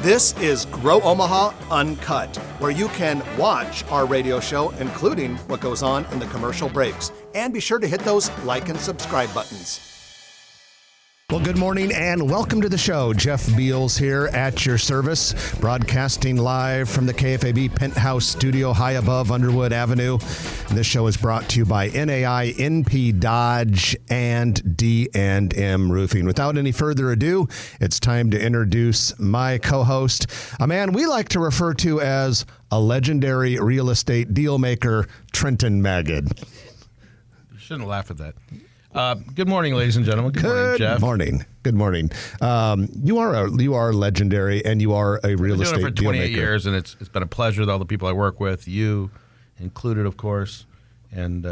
This is Grow Omaha Uncut, where you can watch our radio show, including what goes on in the commercial breaks. And be sure to hit those like and subscribe buttons. Well, good morning and welcome to the show. Jeff Beals here at your service, broadcasting live from the KFAB Penthouse Studio high above Underwood Avenue. This show is brought to you by NAI, NP Dodge, and D&M Roofing. Without any further ado, it's time to introduce my co-host, a man we like to refer to as a legendary real estate deal maker, Trenton Magid. You shouldn't laugh at that. Good morning, ladies and gentlemen. Good morning, Jeff. Good morning. You are legendary, and you are a real estate deal maker. I've been doing it for 28 years, and it's been a pleasure with all the people I work with, you included, of course, and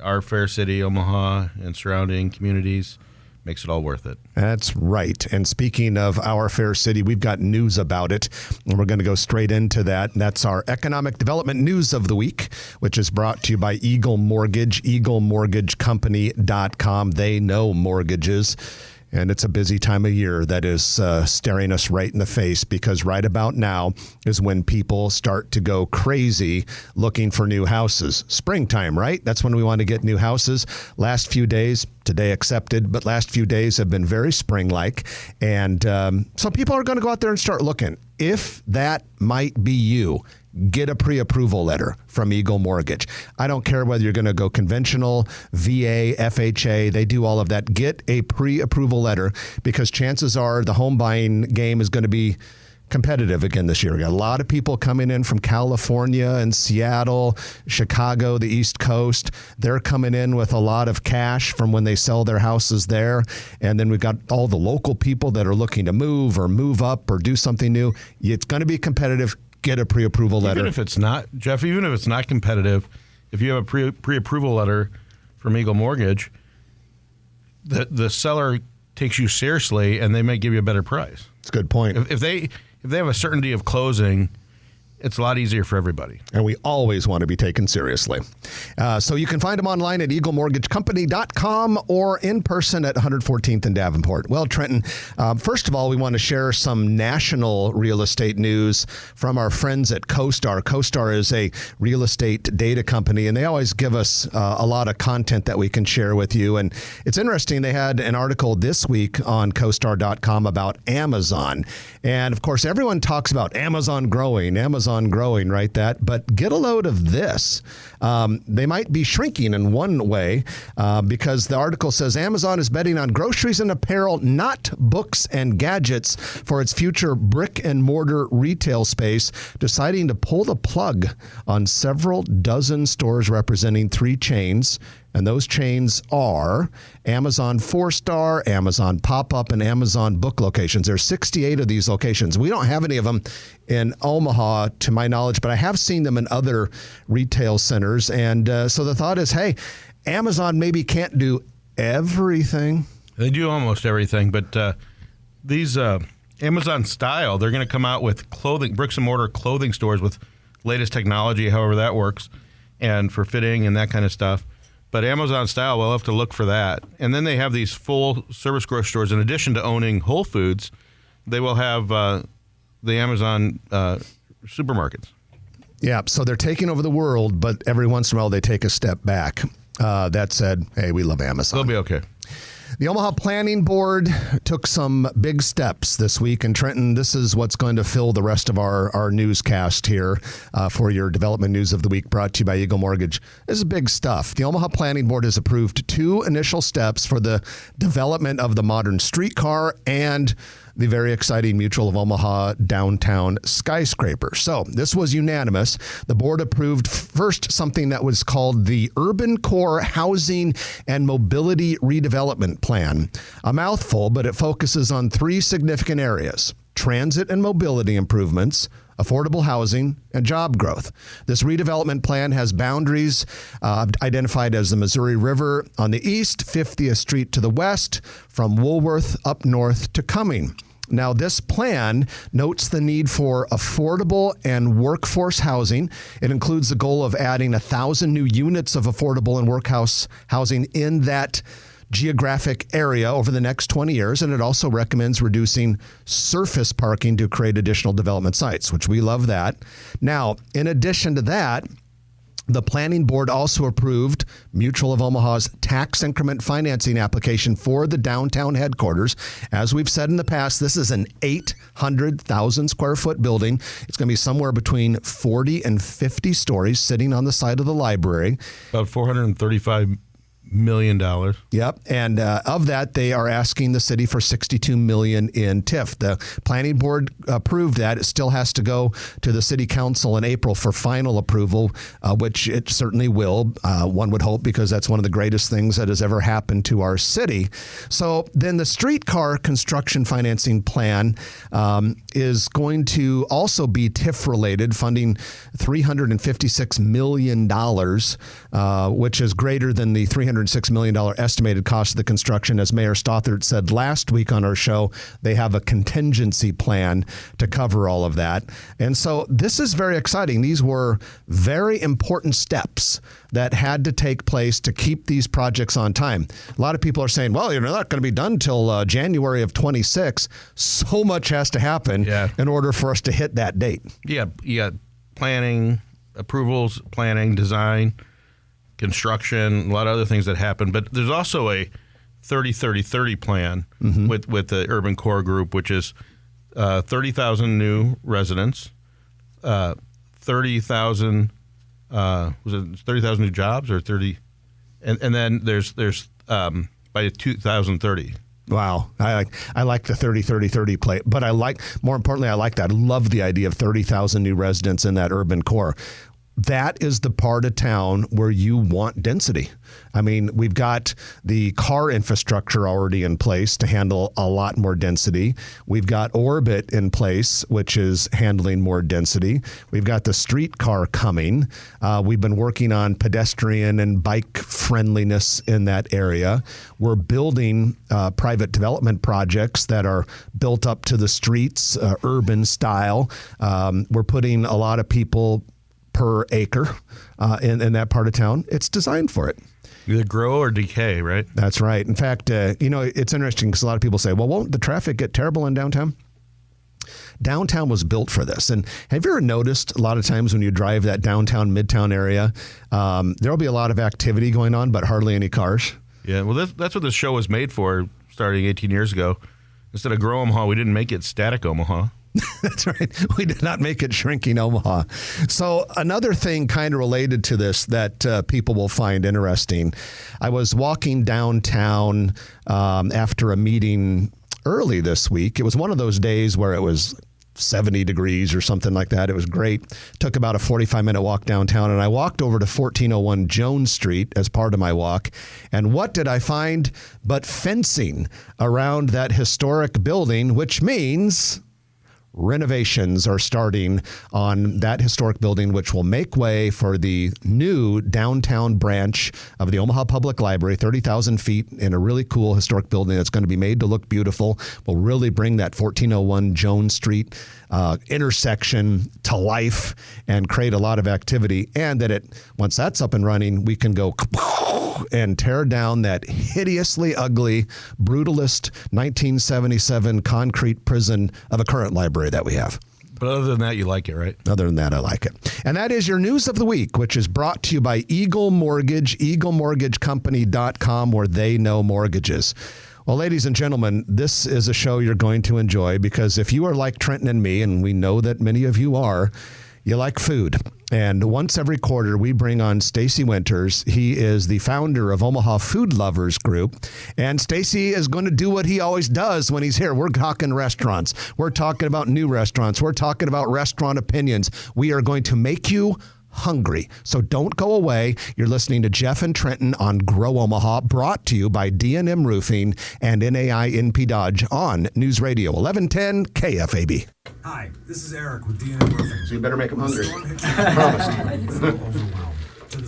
our fair city, Omaha, and surrounding communities. Makes it all worth it. That's right. And speaking of our fair city, we've got news about it, and we're going to go straight into that. And that's our economic development news of the week, which is brought to you by Eagle Mortgage, eaglemortgagecompany.com. They know mortgages. And it's a busy time of year that is staring us right in the face, because right about now is when people start to go crazy looking for new houses. Springtime, right? That's when we want to get new houses. Last few days, today accepted, but last few days have been very spring-like. And so people are going to go out there and start looking. If that might be you, get a pre-approval letter from Eagle Mortgage. I don't care whether you're going to go conventional, VA, FHA, they do all of that. Get a pre-approval letter, because chances are the home buying game is going to be competitive again this year. We got a lot of people coming in from California and Seattle, Chicago, the East Coast. They're coming in with a lot of cash from when they sell their houses there. And then we've got all the local people that are looking to move or move up or do something new. It's going to be competitive. Get a pre-approval letter. Even if it's not, Jeff, even if it's not competitive, if you have a pre-approval letter from Eagle Mortgage, the seller takes you seriously, and they may give you a better price. That's a good point. If they have a certainty of closing, it's a lot easier for everybody. And we always want to be taken seriously. So you can find them online at eaglemortgagecompany.com or in person at 114th and Davenport. Well, Trenton, first of all, we want to share some national real estate news from our friends at CoStar. CoStar is a real estate data company, and they always give us a lot of content that we can share with you. And it's interesting, they had an article this week on CoStar.com about Amazon. And, of course, everyone talks about Amazon growing, right? But get a load of this. They might be shrinking in one way because the article says Amazon is betting on groceries and apparel, not books and gadgets, for its future brick and mortar retail space, deciding to pull the plug on several dozen stores representing 3 chains. And those chains are Amazon 4-star, Amazon pop-up, and Amazon book locations. There's 68 of these locations. We don't have any of them in Omaha, to my knowledge, but I have seen them in other retail centers. And so the thought is, hey, Amazon maybe can't do everything. They do almost everything, but these Amazon style, they're going to come out with clothing, bricks and mortar clothing stores with latest technology, however that works, and for fitting and that kind of stuff. But Amazon style, we'll have to look for that. And then they have these full service grocery stores. In addition to owning Whole Foods, they will have the Amazon supermarkets. Yeah, so they're taking over the world, but every once in a while they take a step back. That said, hey, we love Amazon. They'll be okay. The Omaha Planning Board took some big steps this week. And Trenton, this is what's going to fill the rest of our newscast here for your development news of the week, brought to you by Eagle Mortgage. This is big stuff. The Omaha Planning Board has approved 2 initial steps for the development of the modern streetcar and the very exciting Mutual of Omaha downtown skyscraper. So this was unanimous. The board approved first something that was called the Urban Core Housing and Mobility Redevelopment Plan. A mouthful, but it focuses on 3 significant areas: transit and mobility improvements, affordable housing, and job growth. This redevelopment plan has boundaries identified as the Missouri River on the east, 50th Street to the west, from Woolworth up north to Cumming. Now, this plan notes the need for affordable and workforce housing. It includes the goal of adding 1,000 new units of affordable and workhouse housing in that geographic area over the next 20 years, and it also recommends reducing surface parking to create additional development sites, which we love that. Now, in addition to that, the planning board also approved Mutual of Omaha's tax increment financing application for the downtown headquarters. As we've said in the past, this is an 800,000 square foot building. It's going to be somewhere between 40 and 50 stories sitting on the side of the library. About $435 million. Yep. And of that, they are asking the city for $62 million in TIF. The planning board approved that. It still has to go to the city council in April for final approval, which it certainly will, one would hope, because that's one of the greatest things that has ever happened to our city. So then the streetcar construction financing plan is going to also be TIF related, funding $356 million, which is greater than the $306 million estimated cost of the construction. As Mayor Stothert said last week on our show, they have a contingency plan to cover all of that. And so this is very exciting. These were very important steps that had to take place to keep these projects on time. A lot of people are saying, well, you're not going to be done till January of 26. So much has to happen in order for us to hit that date. Yeah, you got planning, approvals, planning, design, construction, a lot of other things that happen. But there's also a 30-30-30 plan with the Urban Core Group, which is 30,000 new residents, 30,000 was it 30,000 new jobs or 30, and then there's by 2030. Wow. I like the 30-30-30 play, but more importantly, I like that. I love the idea of 30,000 new residents in that urban core. That is the part of town where you want density. I mean, we've got the car infrastructure already in place to handle a lot more density. We've got Orbit in place, which is handling more density. We've got the streetcar coming. We've been working on pedestrian and bike friendliness in that area. We're building private development projects that are built up to the streets, urban style. We're putting a lot of people per acre in that part of town. It's designed for it. Either grow or decay, right? That's right. In fact, it's interesting because a lot of people say, well, won't the traffic get terrible in downtown? Downtown was built for this. And have you ever noticed a lot of times when you drive that downtown, midtown area, there'll be a lot of activity going on, but hardly any cars? Yeah, well, that's what this show was made for starting 18 years ago. Instead of Grow Omaha, we didn't make it Static Omaha. That's right. We did not make it Shrinking Omaha. So another thing kind of related to this that people will find interesting. I was walking downtown after a meeting early this week. It was one of those days where it was 70 degrees or something like that. It was great. Took about a 45-minute walk downtown, and I walked over to 1401 Jones Street as part of my walk. And what did I find but fencing around that historic building, which means renovations are starting on that historic building, which will make way for the new downtown branch of the Omaha Public Library, 30,000 feet in a really cool historic building that's going to be made to look beautiful. Will really bring that 1401 Jones Street intersection to life and create a lot of activity. And that once that's up and running, we can go and tear down that hideously ugly, brutalist 1977 concrete prison of a current library that we have. But other than that, you like it, right? Other than that, I like it. And that is your news of the week, which is brought to you by Eagle Mortgage, eaglemortgagecompany.com, where they know mortgages. Well, ladies and gentlemen, this is a show you're going to enjoy because if you are like Trenton and me, and we know that many of you are, you like food. And once every quarter, we bring on Stacy Winters. He is the founder of Omaha Food Lovers Group. And Stacy is going to do what he always does when he's here. We're talking restaurants. We're talking about new restaurants. We're talking about restaurant opinions. We are going to make you hungry. So don't go away. You're listening to Jeff and Trenton on Grow Omaha, brought to you by D&M Roofing and NAI NP Dodge on News Radio 1110 KFAB. Hi, this is Eric with D&M Roofing. So you better make them hungry. Promise.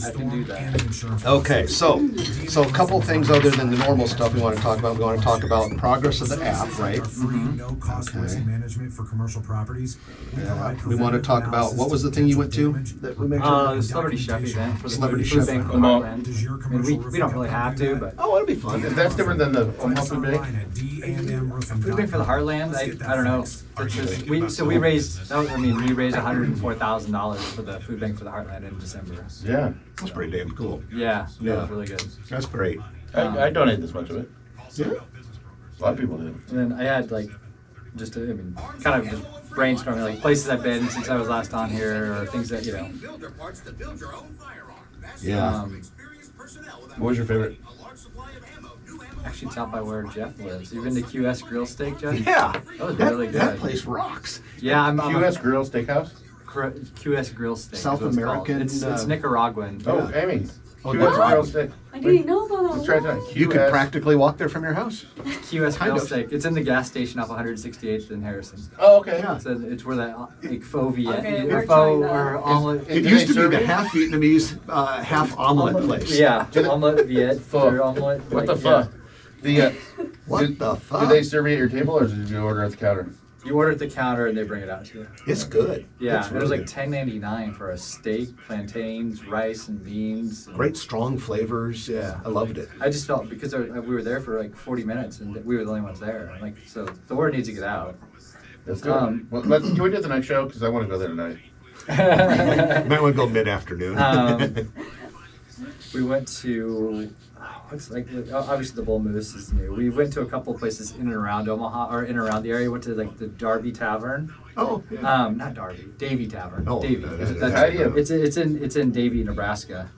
I can do that. Okay, so a couple things other than the normal stuff we want to talk about. We want to talk about progress of the app, right? No cost pricing management for commercial properties. We want to talk about, what was the thing you went to that we mentioned? The Celebrity Chef event for the Celebrity food Chef. bank of Omaha. Heartland. Does your I mean, commercial we don't really have to, but Oh, it'll be fun. That's different than the Omaha Food Bank? food bank for the Heartland, I don't know. It's just, we raised $104,000 for the food bank for the Heartland in December. Yeah. That's pretty damn cool. Yeah, it was really good. That's great. I donate this much of it. Yeah. A lot of people did. And then I had kind of just brainstorming like places I've been since I was last on here, or things that Yeah. What was your favorite? Actually, it's out by where Jeff lives. You been to QS Grill Steak, Jeff? Yeah. That was really good. That place rocks. Yeah, I'm QS Grill Steakhouse? QS Grill Steak. is South what it's called. American, It's Nicaraguan. Oh, Amy. Oh, QS what? Grill Steak. I didn't know about Let's try it that. tonight. You could QS. practically walk there from your house. QS Kind Grill of. Steak. It's in the gas station off 168th in Harrison. Oh, okay. Yeah. It's where that faux Viet, Okay, or we're faux trying that. or omelet. It Do used they to be serve the it? half Vietnamese, half omelet place. Yeah, Do they- omelet Viet Pho. or omelet. What the like, fuck? The What do, the fuck? Do they serve you at your table, or did you order at the counter? You order at the counter and they bring it out to you. It's good. Yeah, It's it was really like $10.99 for a steak, plantains, rice, and beans. good. Great strong flavors. Yeah, I loved it. I just felt because we were there for like 40 minutes and we were the only ones there. Like, so the word needs to get out. Let's do it. Well, can we do it the next show? Because I want to go there tonight. You might want to go mid-afternoon. We went to obviously the Bull Moose is new. We went to a couple places in and around Omaha or in and around the area. Went to like the Darby Tavern. Oh, yeah. Not Darby, Davy Tavern. Oh, Davy. Heidi a- It's in Davy, Nebraska.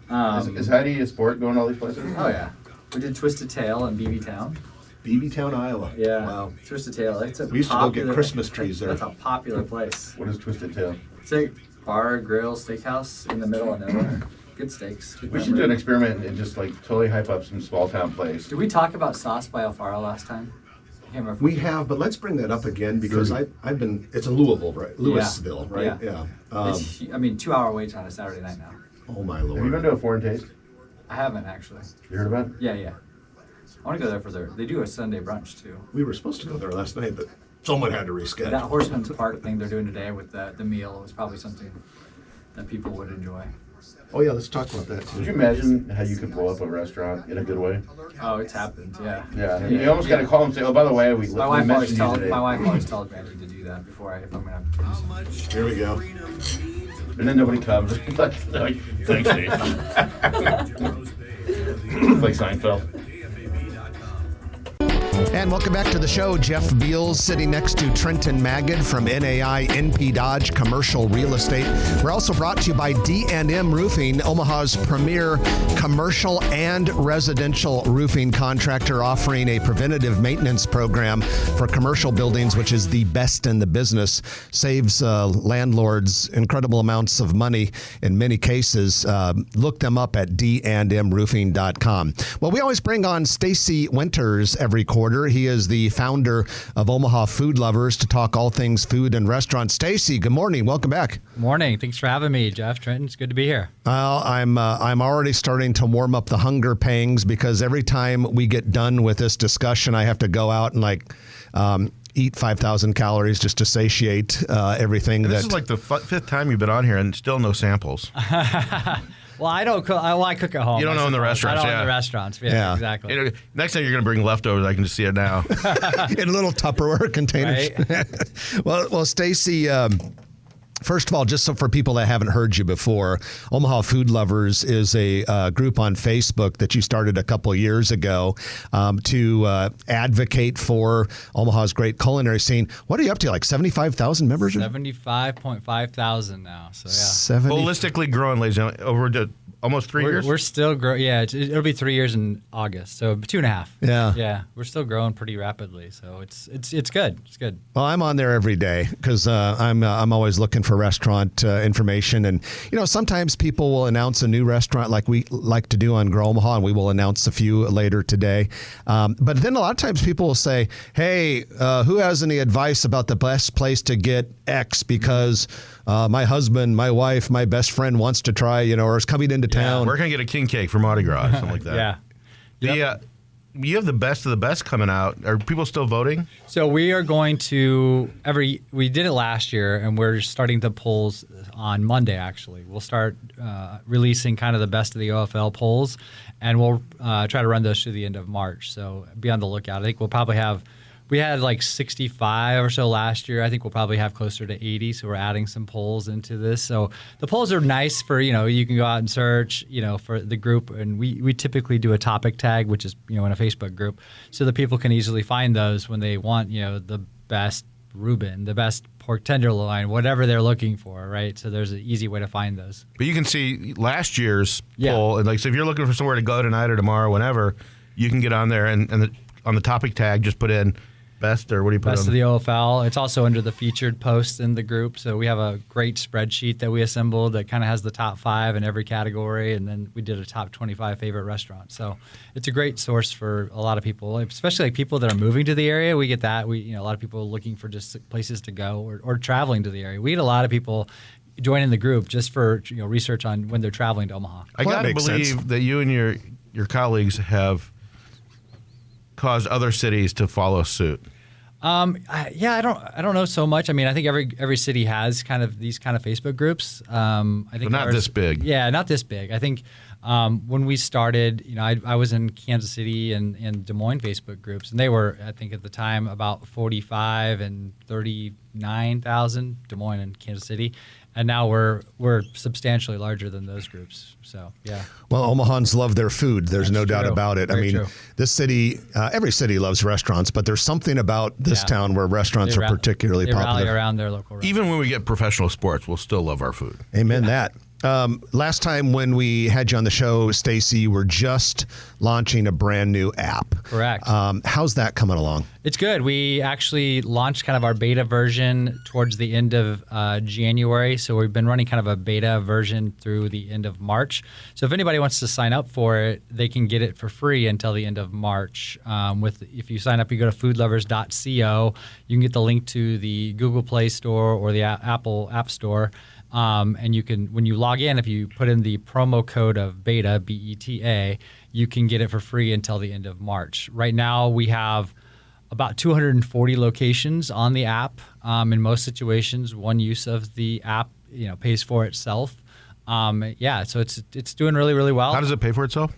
Is Heidi a sport going to all these places? Oh yeah. We did Twisted Tail in BB Town. BB Town, Iowa. Yeah. Wow. Twisted Tail. It's a We used to go get popular- Christmas trees there. That's a popular place. What is Twisted Tail? It's a bar, grill, steakhouse in the middle of nowhere. Good steaks. Good We should do an experiment and just like totally hype up some small town place. Did we talk about Sauce by Alfaro last time? I can't remember. if We have, but let's bring that up again because I've been. It's in Louisville, right? Louisville, right? Yeah. Yeah. It's, 2-hour wait on a Saturday night now. Oh my Have you lord. been to a foreign taste? I haven't actually. You heard about it? Yeah. I want to go there for they do a Sunday brunch too. We were supposed to go there last night, but someone had to That reschedule. Horseman's Park thing they're doing today with the meal is probably something that people would enjoy. Oh yeah, let's talk about that too. Could you imagine how you could blow up a restaurant in a good way? Oh, it's happened. Yeah. Yeah. You almost got to call them and say, oh, by the way, we My wife always mentioned you today. tells me I need to do that before if I'm gonna have to do something. Here we go. And then nobody comes. Like, thanks, Dave. It's like Seinfeld. And welcome back to the show. Jeff Beals sitting next to Trenton Magid from NAI NP Dodge Commercial Real Estate. We're also brought to you by D&M Roofing, Omaha's premier commercial and residential roofing contractor, offering a preventative maintenance program for commercial buildings, which is the best in the business. Saves landlords incredible amounts of money in many cases. Look them up at dndmroofing.com. Well, we always bring on Stacy Winters every quarter. He is the founder of Omaha Food Lovers to talk all things food and restaurants. Stacy, good morning. Welcome back. Morning. Thanks for having me, Jeff. Trenton, it's good to be here. Well, I'm already starting to warm up the hunger pangs because every time we get done with this discussion, I have to go out and eat 5,000 calories just to satiate everything. And this is like the fifth time you've been on here and still no samples. Well, I don't cook. I cook at home. You don't own the restaurants, I don't yeah. own the restaurants. Yeah, Yeah. exactly. Next time you're going to bring leftovers, I can just see it now. in little Tupperware containers. Right. Well, Stacy, first of all, just so for people that haven't heard you before, Omaha Food Lovers is a group on Facebook that you started a couple of years ago to advocate for Omaha's great culinary scene. What are you up to, like 75,000 members? 75.5 thousand now. So yeah. 70. Holistically growing, ladies and gentlemen, over to almost 3 years. We're still growing. Yeah, it'll be 3 years in August. So 2.5. Yeah. Yeah, we're still growing pretty rapidly. So it's good. It's good. Well, I'm on there every day because I'm always looking for restaurant information. And, sometimes people will announce a new restaurant like we like to do on Grow Omaha, and we will announce a few later today. But then a lot of times people will say, hey, who has any advice about the best place to get X because my husband, my wife, my best friend wants to try, or is coming into town. We're going to get a king cake from Mardi Gras, something like that. Yeah. You have the best of the best coming out. Are people still voting? So we are going to we did it last year, and we're starting the polls on Monday, actually. We'll start releasing kind of the best of the OFL polls, and we'll try to run those through the end of March. So be on the lookout. I think we'll probably we had like 65 or so last year. I think we'll probably have closer to 80. So we're adding some polls into this. So the polls are nice for, you can go out and search, for the group. And we typically do a topic tag, which is, in a Facebook group, so that people can easily find those when they want, the best Reuben, the best pork tenderloin, whatever they're looking for, right? So there's an easy way to find those. But you can see last year's poll. And so if you're looking for somewhere to go tonight or tomorrow, whenever, you can get on there and on the topic tag, just put in best, or what do you put Best on? of the OFL. It's also under the featured posts in the group. So we have a great spreadsheet that we assembled that kind of has the top 5 in every category. And then we did a top 25 favorite restaurants. So it's a great source for a lot of people, especially like people that are moving to the area. We get that. A lot of people looking for just places to go or traveling to the area. We get a lot of people joining the group just for research on when they're traveling to Omaha. I got to believe that you and your colleagues have caused other cities to follow suit. I don't know so much. I mean, I think every city has kind of these kind of Facebook groups. I think but not this big. Yeah, not this big. I think when we started, I was in Kansas City and Des Moines Facebook groups, and they were, I think at the time, about 45 and 39,000, Des Moines and Kansas City. And now we're substantially larger than those groups. So, yeah. Well, Omahans love their food. There's That's no doubt true. about it. Very I mean, true. this city, every city loves restaurants, but there's something about this town where restaurants are particularly they popular. rally around their local restaurants. Even when we get professional sports, we'll still love our food. Amen that. Last time when we had you on the show, Stacy, you were just launching a brand new app. Correct. How's that coming along? It's good. We actually launched kind of our beta version towards the end of January. So we've been running kind of a beta version through the end of March. So if anybody wants to sign up for it, they can get it for free until the end of March. If you sign up, you go to foodlovers.co. You can get the link to the Google Play Store or the Apple App Store. And you can, when you log in, if you put in the promo code of beta, BETA, you can get it for free until the end of March. Right now, we have about 240 locations on the app. In most situations, one use of the app, pays for itself. So it's doing really, really well. How does it pay for itself?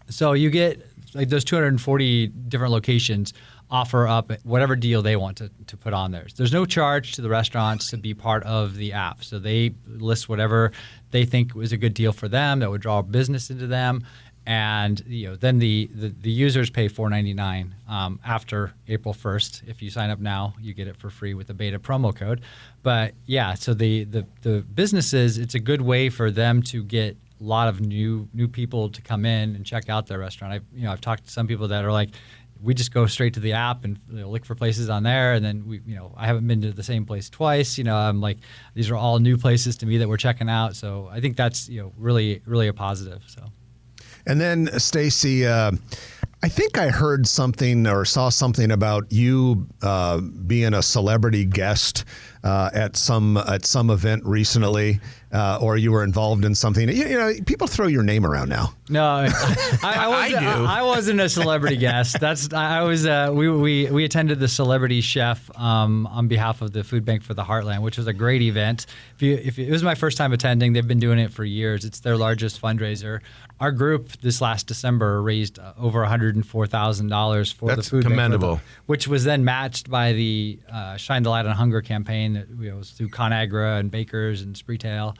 So you get like those 240 different locations offer up whatever deal they want to put on theirs. There's no charge to the restaurants to be part of the app. So they list whatever they think was a good deal for them that would draw business into them. And then the users pay $4.99 after April 1st. If you sign up now, you get it for free with the beta promo code. But yeah, so the businesses, it's a good way for them to get a lot of new people to come in and check out their restaurant. I've talked to some people that are like, we just go straight to the app and look for places on there, and then I haven't been to the same place twice. I'm like, these are all new places to me that we're checking out. So I think that's really, really a positive. So. And then, Stacy, I think I heard something or saw something about you being a celebrity guest at some event recently, or you were involved in something. People throw your name around now. No, I wasn't a celebrity guest. I was. We attended the Celebrity Chef on behalf of the Food Bank for the Heartland, which was a great event. If it was my first time attending, they've been doing it for years. It's their largest fundraiser. Our group this last December raised over $104,000 for the Food commendable. Bank, which was then matched by the Shine the Light on Hunger campaign that was through ConAgra and Bakers and Spreetail.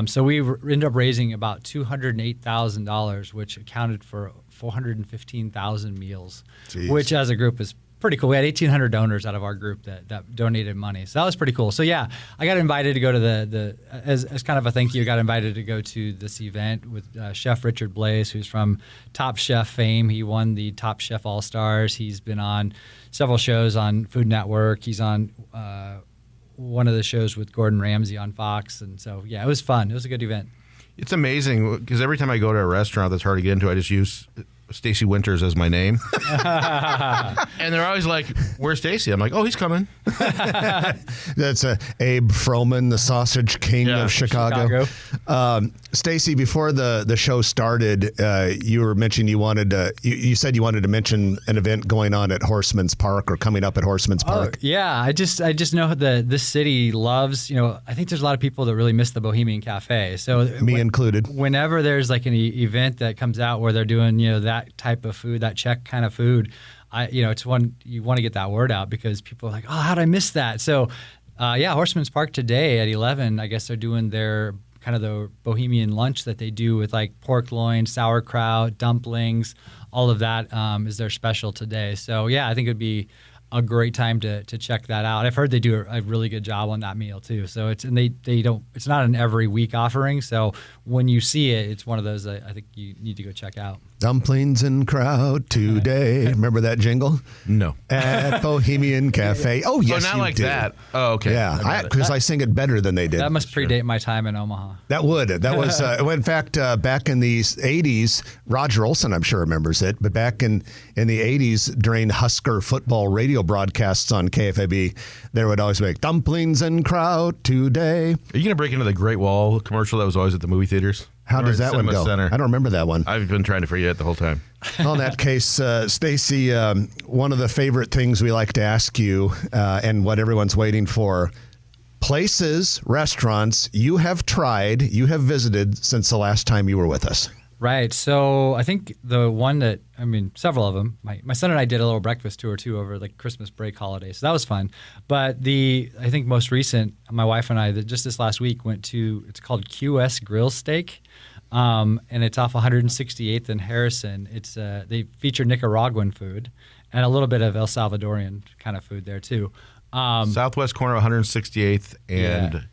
So we ended up raising about $208,000, which accounted for 415,000 meals, Jeez. which as a group is pretty cool. We had 1,800 donors out of our group that donated money. So that was pretty cool. So yeah, I got invited to go to as kind of a thank you, I got invited to go to this event with Chef Richard Blaze, who's from Top Chef fame. He won the Top Chef All-Stars. He's been on several shows on Food Network. He's on one of the shows with Gordon Ramsay on Fox, and so yeah, it was fun. It was a good event. It's amazing because every time I go to a restaurant that's hard to get into, I just use Stacy Winters as my name. And they're always like, "Where's Stacy?" I'm like, "Oh, he's coming." That's Abe Froman, the Sausage King of Chicago. Stacy, before the show started, you were mentioning you said you wanted to mention an event going on at Horseman's Park or coming up at Horseman's Park. Yeah, I just know that this city loves, I think there's a lot of people that really miss the Bohemian Cafe. So Me included. Whenever there's like an event that comes out where they're doing, that type of food, that Czech kind of food, it's one you want to get that word out because people are like, oh, how did I miss that? So, Horseman's Park today at 11, I guess they're doing their kind of the Bohemian lunch that they do with like pork loin, sauerkraut, dumplings, all of that is their special today. So yeah, I think it'd be a great time to check that out. I've heard they do a really good job on that meal too. So it's not an every week offering. So when you see it, it's one of those that I think you need to go check out. Dumplings and crowd today. Remember that jingle? No. At Bohemian Cafe. Oh, yes, not you like do. that. Oh, okay. Yeah, because I sing it better than they did. That must predate my time in Omaha. That would. That was, in fact, back in the 80s, Roger Olson, I'm sure, remembers it, but back in the 80s, during Husker football radio broadcasts on KFAB, they would always make dumplings and crowd today. Are you going to break into the Great Wall commercial that was always at the movie theaters? How does that one go? Center. I don't remember that one. I've been trying to figure it out the whole time. Well, in that case, Stacy, one of the favorite things we like to ask you and what everyone's waiting for, places, restaurants you have tried, you have visited since the last time you were with us. Right. So I think the one that, several of them, my son and I did a little breakfast tour too over like Christmas break holiday. So that was fun. But I think most recent, my wife and I, just this last week went to, it's called QS Grill Steak. And it's off 168th and Harrison. It's they feature Nicaraguan food and a little bit of El Salvadorian kind of food there too. Southwest corner of 168th and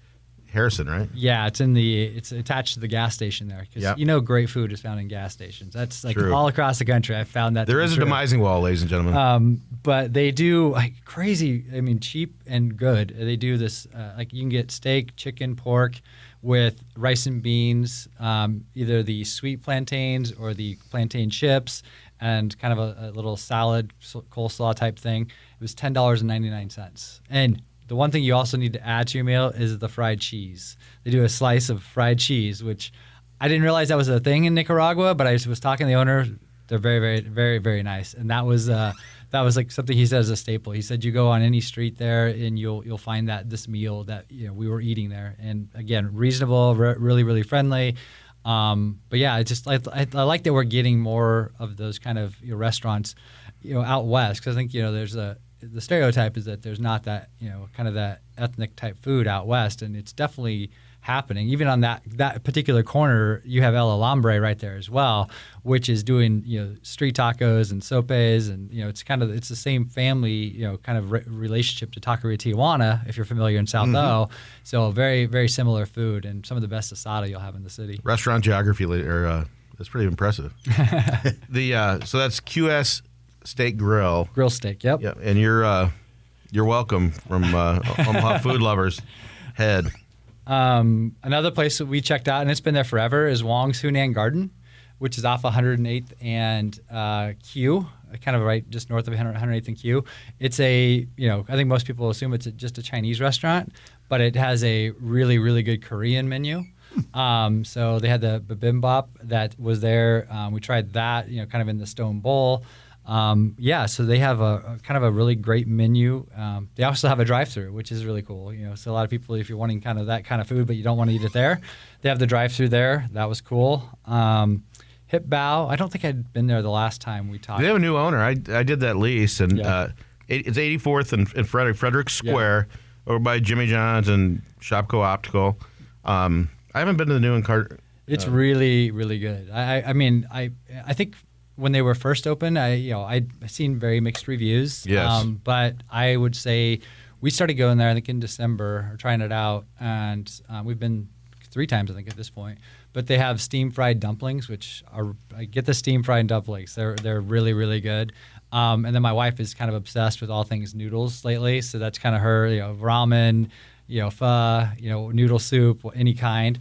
Harrison, right? Yeah, it's attached to the gas station there because great food is found in gas stations. That's like all across the country. I found that there is a demising wall, ladies and gentlemen. But they do like crazy. Cheap and good. They do this like you can get steak, chicken, pork with rice and beans, either the sweet plantains or the plantain chips, and kind of a little salad, coleslaw type thing. It was $10.99. And the one thing you also need to add to your meal is the fried cheese. They do a slice of fried cheese, which I didn't realize that was a thing in Nicaragua, but I was talking to the owner. They're very, very, very, very nice. And that was like something he said is a staple. He said you go on any street there and you'll find this meal that we were eating there. And again, reasonable, really, really friendly. But yeah, I like that we're getting more of those kind of restaurants, out west, because I think there's the stereotype is that there's not that kind of that ethnic type food out west, and it's definitely happening. Even on that particular corner, you have El Alambre right there as well, which is doing street tacos and sopes, and it's the same family kind of relationship to Taqueria Tijuana if you're familiar in South O. So very, very similar food and some of the best asada you'll have in the city. Restaurant geography that's pretty impressive. So that's QS Steak Grill Steak. Yep. And you're welcome from Omaha Food Lovers Head. Another place that we checked out, and it's been there forever, is Wong's Hunan Garden, which is off 108th and Q, kind of right just north of 108th and Q. It's I think most people assume it's just a Chinese restaurant, but it has a really, really good Korean menu. So they had the bibimbap that was there. We tried that, kind of in the stone bowl. So they have a kind of a really great menu. They also have a drive-through, which is really cool. So a lot of people, if you're wanting kind of that kind of food, but you don't want to eat it there, they have the drive-through there. That was cool. Hip Bao. I don't think I'd been there the last time we talked. They have a new owner. I did that lease, and it's 84th and Frederick Square, over by Jimmy John's and Shopko Optical. I haven't been to the new Uncut. It's really, really good. I think when they were first open, I'd seen very mixed reviews. Yes. But I would say we started going there, I think, in December, or trying it out, and we've been 3 times, I think, at this point. But they have steam fried dumplings, which I get the steam fried dumplings. They're really, really good. And then my wife is kind of obsessed with all things noodles lately, so that's kind of her. Ramen, pho, noodle soup, any kind.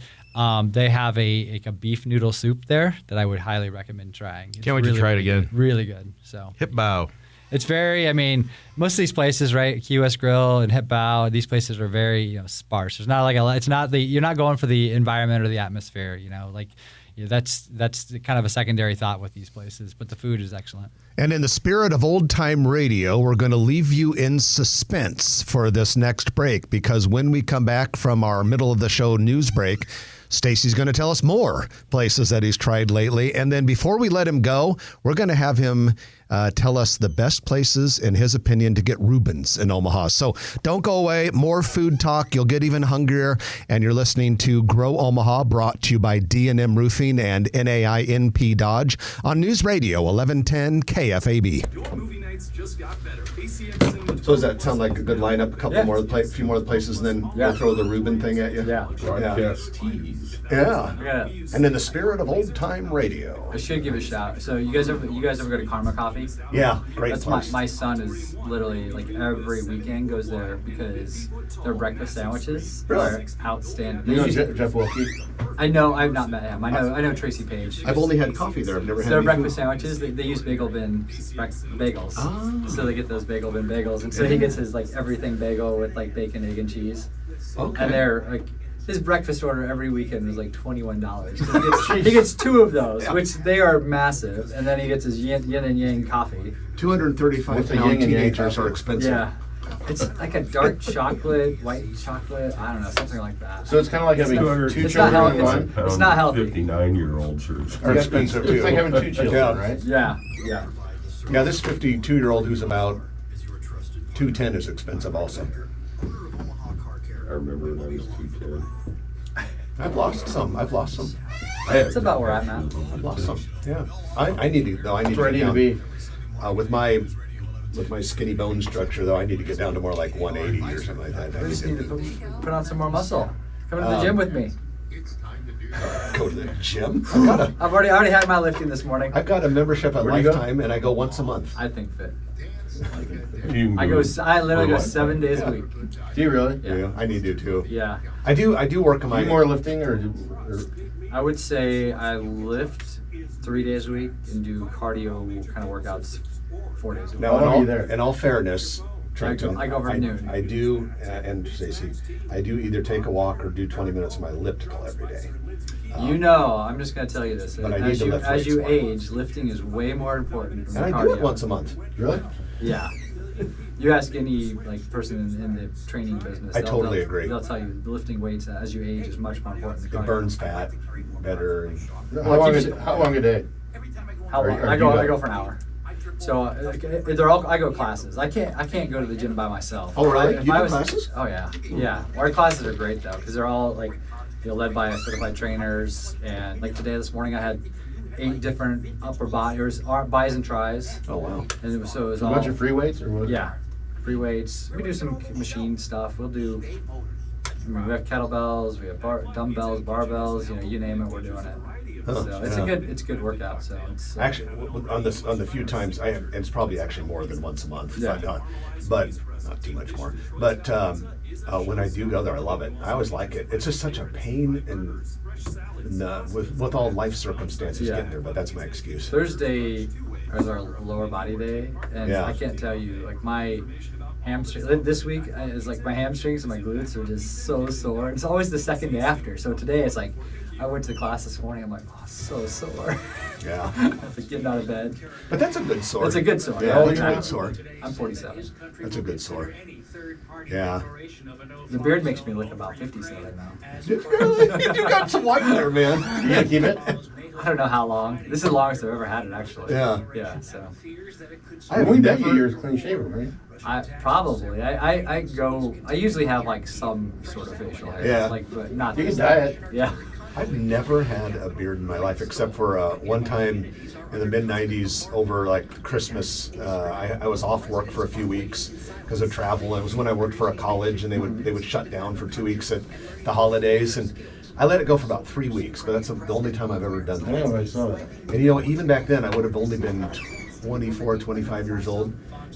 They have a beef noodle soup there that I would highly recommend trying. It's Can't wait to try it again. Really good. So Hip Bow. it's very. I mean, most of these places, right? Key West Grill and Hip Bow. These places are very sparse. There's not like it's not you're not going for the environment or the atmosphere. That's kind of a secondary thought with these places, but the food is excellent. And in the spirit of old time radio, we're going to leave you in suspense for this next break, because when we come back from our middle of the show news break, Stacy's going to tell us more places that he's tried lately. And then before we let him go, we're going to have him tell us the best places, in his opinion, to get Reubens in Omaha. So don't go away. More food talk. You'll get even hungrier. And you're listening to Grow Omaha, brought to you by D&M Roofing and NAINP Dodge on News Radio 1110 KFAB. Your movie nights just got better. So does that sound like a good lineup? A few more places, and then we'll throw the Reuben thing at you? Yeah. Broadcast tease. Yeah. Yeah. And in the spirit of old time radio. I should give a shout. So you guys ever go to Karma Coffee? Yeah, great That's place. my son is literally like every weekend goes there because their breakfast sandwiches are outstanding. You know Jeff Wilkie? I know, I've not met him. I know Tracy Page. I've only had coffee there. I've never had Their any breakfast food. sandwiches, they use bagel bin bagels. Oh. So they get those bagel bin bagels, and so he gets his like everything bagel with like bacon, egg, and cheese. Okay. And they're like, his breakfast order every weekend was like $21. He gets two of those, which they are massive, and then he gets his yin and yang coffee. 235 What's a yin pound and yang teenagers coffee? are expensive. Yeah. It's like a dark chocolate, white chocolate, I don't know, something like that. So it's kind of like having two It's not children in healthy. one? It's not healthy. 59-year-olds Are expensive too. It's like having two children, Yeah. right? Yeah. Yeah, this 52-year-old who's about 210 is expensive also. I remember when I was 210. I've lost some. That's about where I'm at. I've lost some. Yeah. I need to, though. I need That's where I to need get to down. be. With my skinny bone structure, though, I need to get down to more like 180 or something like that. I I just need need to to put on some more muscle. Come to the gym with me. go to the gym. I've already had my lifting this morning. I've got a membership at Where do you go? Lifetime, and I go once a month. I think fit. You I literally go 7 days a week. Do you really? Yeah. I need to too. Yeah. I do work on Are my you more lifting or I would say I lift 3 days a week and do cardio kind of workouts 4 days a week. Now, How long are you there? in all fairness, Trenton, I go over noon. I do, and Stacy, I do either take a walk or do 20 minutes of my elliptical every day. I'm just going to tell you this. But I need to lift As you weights more. age, lifting is way more important than And cardio. I do it once a month. really? Yeah. You ask any person in the training business. I totally agree. They'll tell you lifting weights as you age is much more important than cardio. It burns fat better. And How long a day? How long? Or I do you go for an hour. So I go classes. I can't go to the gym by myself. Oh, really? If You I do was- classes? Oh yeah. Our classes are great though because they're all like led by certified trainers, and like this morning I had 8 different upper bodies, bis and tris. Oh, wow. And it was A all bunch of free weights or what? yeah, free weights. We do some machine stuff. We have kettlebells, we have dumbbells, barbells. You name it, we're doing it. Huh, So it's a good workout. So it's Actually, on the few times, it's probably actually more than once a month, Yeah. but not too much more. But when I do go there, I love it. I always like it. It's just such a pain with all life circumstances Yeah. getting there, but that's my excuse. Thursday is our lower body day, and Yeah. I can't tell you like my hamstring this week is like my hamstrings and my glutes are just so sore. It's always the second day after. So today it's like I went to the class this morning. I'm like, oh, so sore. Yeah. I was like getting out of bed. But that's a good sore. It's a good sore. Yeah, All the that's a time. good sore. I'm 47. That's a good sore. Yeah. The beard makes me look about 57 now. You got some white there, man. You gotta keep it? I don't know how long. This is the longest I've ever had it, actually. Yeah. Yeah. So When we met you, you're clean shaven, right? I usually have like some sort of facial hair. Yeah. But not You this can dye it. Yeah. I've never had a beard in my life except for one time in the mid-90s over like Christmas. I was off work for a few weeks because of travel. It was when I worked for a college, and they would shut down for 2 weeks at the holidays, and I let it go for about 3 weeks, but that's the only time I've ever done I know, that. I saw that. And even back then I would have only been 24, 25 years old,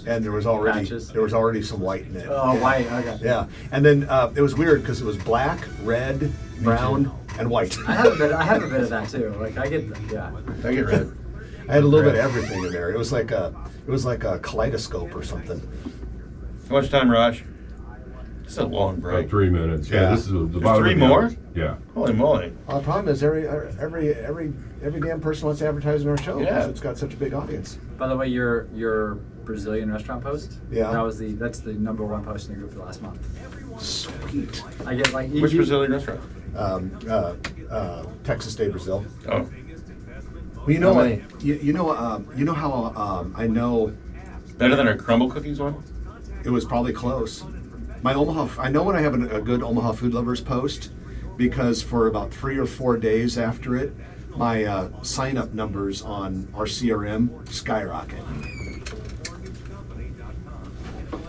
and there was already some white in it. Oh, white. Okay. Yeah, and then it was weird because it was black, red, brown, and white. I have a bit of that too. Like I get, yeah. I get red. I had a little bit of everything in there. It was like a kaleidoscope or something. How much time, Raj? It's a long break. About 3 minutes. Yeah. This is the There's bottom 3 of the more? hour. Yeah. Holy moly. The problem is every damn person wants to advertise in our show. Yeah. because it's got such a big audience. By the way, your Brazilian restaurant post. Yeah. That's the number 1 post in the group for the last month. Sweet. I get like Which Brazilian restaurant? Texas Day, Brazil. Oh. Well, you know How what? many? You know how I know Better than our crumble cookies one? it was probably close. My Omaha, I know when I have a good Omaha Food Lovers post because for about 3 or 4 days after it, my sign-up numbers on our CRM skyrocket.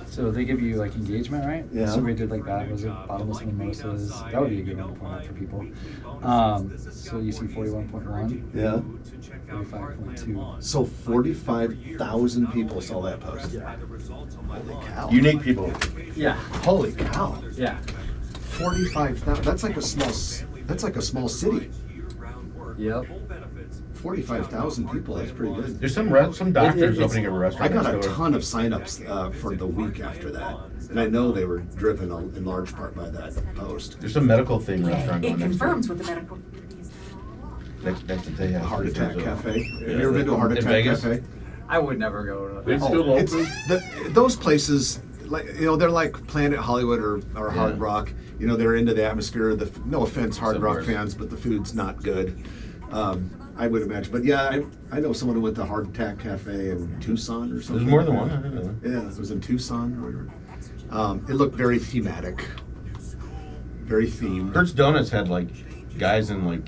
So they give you like engagement, right? Yeah. So we did like that. Was it bottomless mimosas? That would be a good one to point out for people. So you see 41.1, Yeah. 45.2. So 45,000 people saw that post. Yeah. Holy cow. Unique people. Yeah. Holy cow. Yeah. 45,000. That's like a small city. Yep. 45,000 people. That's pretty good. There's some doctors it's- opening up a I restaurant. got a next door. ton of signups for the week after that, and I know they were driven in large part by that post. There's some medical themed restaurant It going next door. confirms what the medical. Next to Tejas. Heart Attack There's a- Cafe. Have you ever been to a Heart In Attack Vegas? Cafe? I would never go to It's that. still It's open. those places, like they're like Planet Hollywood or Hard Yeah. Rock. They're into the atmosphere. No offense, Hard Rock Subways. fans, but the food's not good. I would imagine, but yeah, I know someone who went to Heart Attack Cafe in Tucson or something. There's more than one. I don't know. Yeah, it was in Tucson. Or whatever. It looked very thematic, very themed. Kurt's Donuts had like guys in like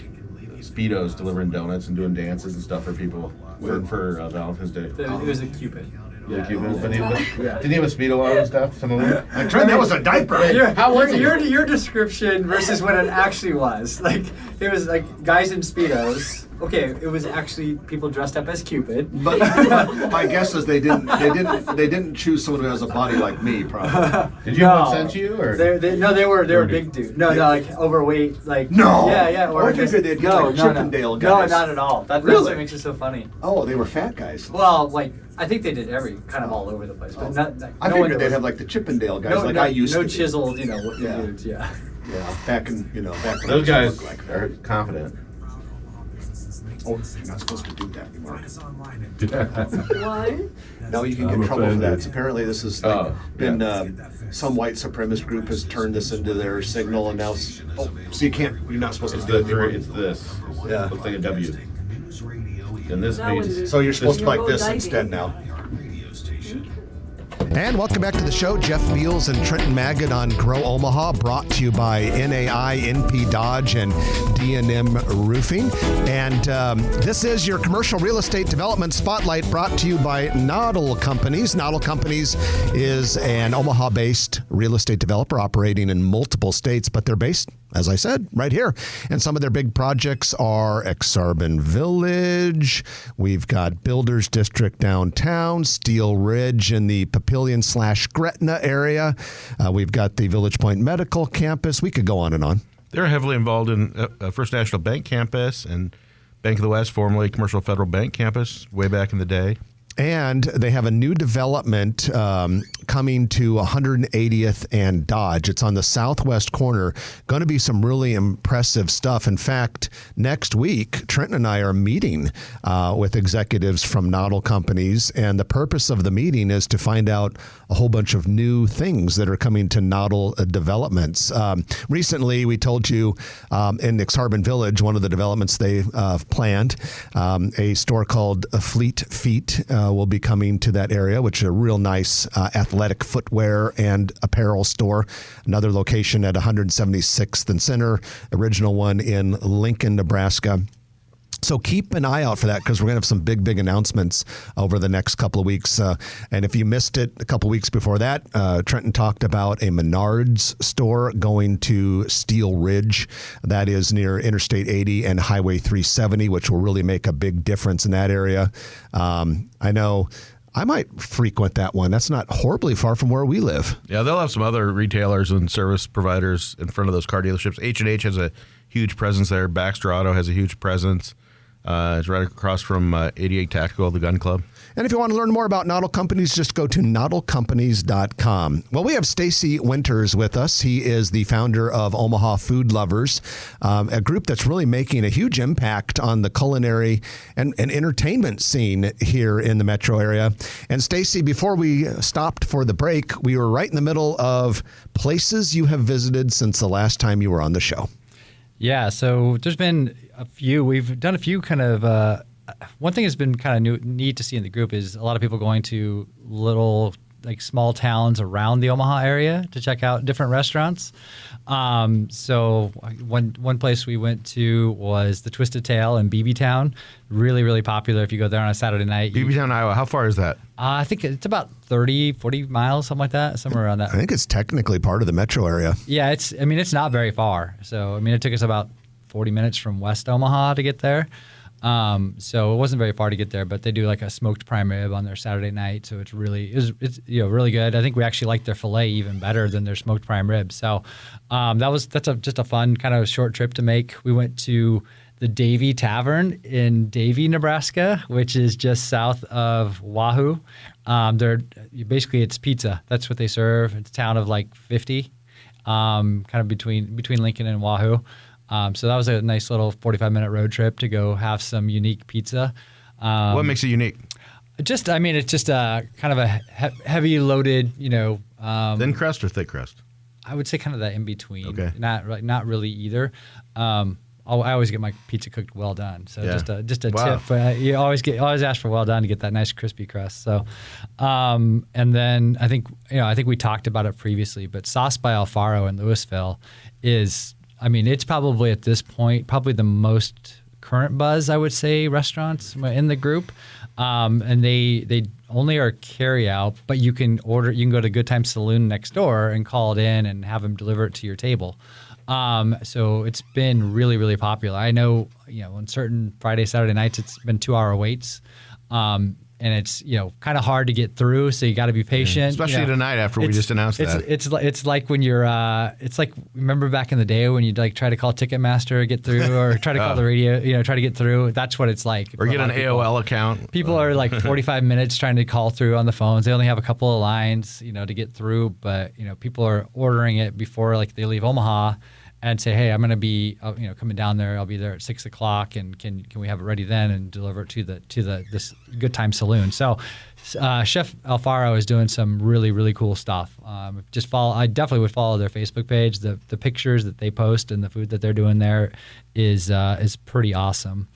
Speedos delivering donuts and doing dances and stuff for people for Valentine's Day. It was a Cupid. Yeah, Cupid. But Yeah. didn't he have a Speedo on and stuff? Some of them? Like, Trent, that was a diaper. How was your description versus what it actually was? Like it was like guys in speedos. Okay, it was actually people dressed up as Cupid. But my guess is they didn't choose someone who has a body like me, probably. Did you have one sent to you? Or? They were big dudes. No, like overweight, like No. yeah. I figured they'd get, like, Chippendale guys. No, not at all. That's Really? what makes it so funny. Oh, they were fat guys. Well, like I think they did every kind of all over the place, but not. I no one figured they'd was- have like the Chippendale guys, no, like no, I used no to. chiseled, looking Yeah. dudes. Yeah. Yeah, back when Those it guys looked like. are confident. Oh, you're not supposed to do that anymore. Find us online at What? No, you can get I'm in trouble for that. offended. So apparently, this has Oh, been yeah. some white supremacist group has turned this into their signal, and now so you're not supposed It's to do the it anymore. it's this. Yeah. Looks like a W. And this That means was- So you're supposed to You're like this diving. instead now. And welcome back to the show. Jeff Beals and Trenton Magid on Grow Omaha, brought to you by NAI, NP Dodge, and D&M Roofing. And this is your commercial real estate development spotlight, brought to you by Noddle Companies. Noddle Companies is an Omaha-based real estate developer operating in multiple states, but they're based, as I said, right here. And some of their big projects are Exarban Village. We've got Builders District downtown, Steel Ridge in the Papillion/Gretna area. We've got the Village Point Medical Campus. We could go on and on. they're heavily involved in First National Bank campus and Bank of the West, formerly Commercial Federal Bank campus, way back in the day. And they have a new development coming to 180th and Dodge. It's on the southwest corner. Going to be some really impressive stuff. In fact, next week, Trenton and I are meeting with executives from Noddle Companies. And the purpose of the meeting is to find out a whole bunch of new things that are coming to Noddle developments. Recently, we told you in Exarban Village, one of the developments they planned, a store called Fleet Feet will be coming to that area, which is a real nice athletic footwear and apparel store. Another location at 176th and Center, original one in Lincoln, Nebraska. So keep an eye out for that because we're going to have some big announcements over the next couple of weeks. And if you missed it a couple of weeks before that, Trenton talked about a Menards store going to Steel Ridge. That is near Interstate 80 and Highway 370, which will really make a big difference in that area. I know I might frequent that one. That's not horribly far from where we live. Yeah, they'll have some other retailers and service providers in front of those car dealerships. H&H has a huge presence there. Baxter Auto has a huge presence. It's right across from 88 Tactical, the gun club. And if you want to learn more about Noddle Companies, just go to noddlecompanies.com. Well, we have Stacy Winters with us. He is the founder of Omaha Food Lovers, a group that's really making a huge impact on the culinary and entertainment scene here in the metro area. And Stacy, before we stopped for the break, we were right in the middle of places you have visited since the last time you were on the show. Yeah, so there's been a few. We've done a few kind of. One thing that's been kind of neat to see in the group is a lot of people going to little, like small towns around the Omaha area to check out different restaurants. So one place we went to was the Twisted Tail in Beebeetown. Really popular if you go there on a Saturday night. Beebeetown, Iowa. How far is that? I think it's about 30, 40 miles, something like that, somewhere around that. I think it's technically part of the metro area. Yeah, it's not very far. So, it took us about 40 minutes from West Omaha to get there. So it wasn't very far to get there, but they do like a smoked prime rib on their Saturday night. So it's really good. I think we actually like their filet even better than their smoked prime rib. So, that's just a fun kind of short trip to make. We went to the Davie Tavern in Davie, Nebraska, which is just south of Wahoo. Basically it's pizza. That's what they serve. It's a town of like 50, kind of between Lincoln and Wahoo. So that was a nice little 45-minute road trip to go have some unique pizza. What makes it unique? It's just a kind of a heavy loaded, Thin crust or thick crust? I would say kind of that in between. Okay. Not really either. I always get my pizza cooked well done. So Yeah. just a Wow. tip. You always ask for well done to get that nice crispy crust. So, and then I think we talked about it previously, but Sauce by Alfaro in Louisville is, it's probably at this point probably the most current buzz, I would say, restaurants in the group. And they only are carry out, but you can go to Good Time Saloon next door and call it in and have them deliver it to your table. So it's been really popular. I know, on certain Friday, Saturday nights, it's been 2-hour waits. And it's, kind of hard to get through. So you got to be patient. Especially tonight after we just announced that. It's like when you're, it's like, remember back in the day when you'd like try to call Ticketmaster, get through, or try to call the radio, try to get through. That's what it's like. Or get an AOL account. People are like 45 minutes trying to call through on the phones. They only have a couple of lines, to get through. But, people are ordering it before like they leave Omaha and say, hey, I'm going to be, coming down there. I'll be there at 6 o'clock, and can we have it ready then and deliver it to this Good Time Saloon? So, Chef Alfaro is doing some really cool stuff. I definitely would follow their Facebook page. The pictures that they post and the food that they're doing there is pretty awesome.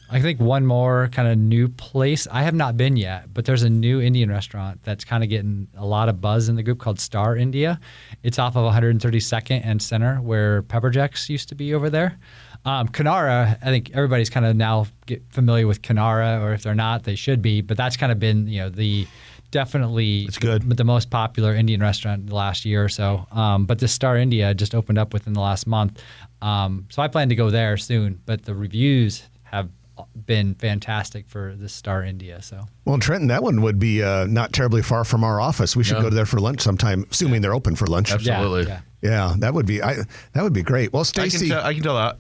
I think one more kind of new place. I have not been yet, but there's a new Indian restaurant that's kind of getting a lot of buzz in the group called Star India. It's off of 132nd and Center where Pepper Jack's used to be over there. Kanara, I think everybody's kind of now get familiar with Kanara, or if they're not, they should be. But that's kind of been, definitely it's good. The most popular Indian restaurant in the last year or so. But this Star India just opened up within the last month. So I plan to go there soon, but the reviews have been fantastic for this Star India. So, well, Trenton, that one would be not terribly far from our office. We should go there for lunch sometime, assuming they're open for lunch. Absolutely. Yeah, that would be great. Well, Stacy, I can tell.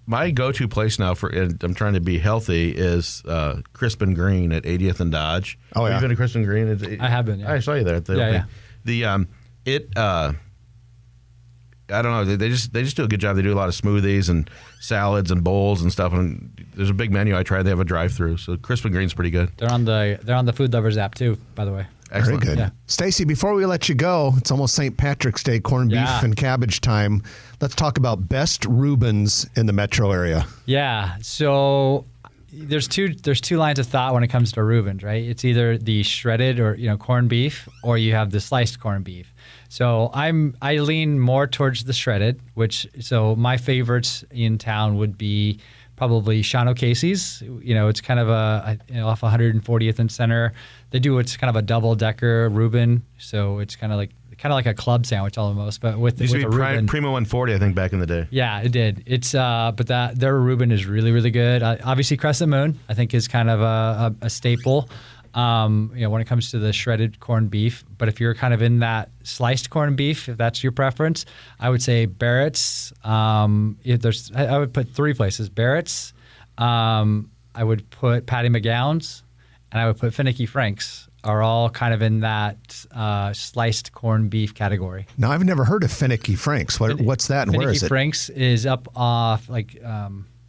My go-to place now and I'm trying to be healthy is Crisp and Green at 80th and Dodge. Oh, yeah. Have you been to Crisp and Green? I have been. Yeah. I saw you there. At the opening. I don't know. They just do a good job. They do a lot of smoothies and salads and bowls and stuff. And there's a big menu. I tried. They have a drive-through. So Crisp and Green's pretty good. They're on the Food Lovers app too, by the way. Excellent. Very good. Yeah. Stacy, before we let you go, it's almost St. Patrick's Day, corned beef and cabbage time. Let's talk about best Reubens in the metro area. Yeah. So there's two lines of thought when it comes to Reubens, right? It's either the shredded or corned beef, or you have the sliced corned beef. So I lean more towards the shredded, so my favorites in town would be probably Shano Casey's. It's kind of off 140th and Center. They do what's kind of a double decker Reuben, so it's kind of like a club sandwich almost, but with Used with to a be Reuben. Primo 140, I think, back in the day. Yeah, it did. It's but their Reuben is really, really good. Obviously, Crescent Moon I think is kind of a staple. When it comes to the shredded corned beef, but if you're kind of in that sliced corned beef, if that's your preference, I would say Barrett's. I would put 3 places: Barrett's, I would put Patty McGowan's, and I would put Finicky Frank's. Are all kind of in that sliced corned beef category. Now, I've never heard of Finicky Frank's. What's that, and where is Finicky it? Frank's is up off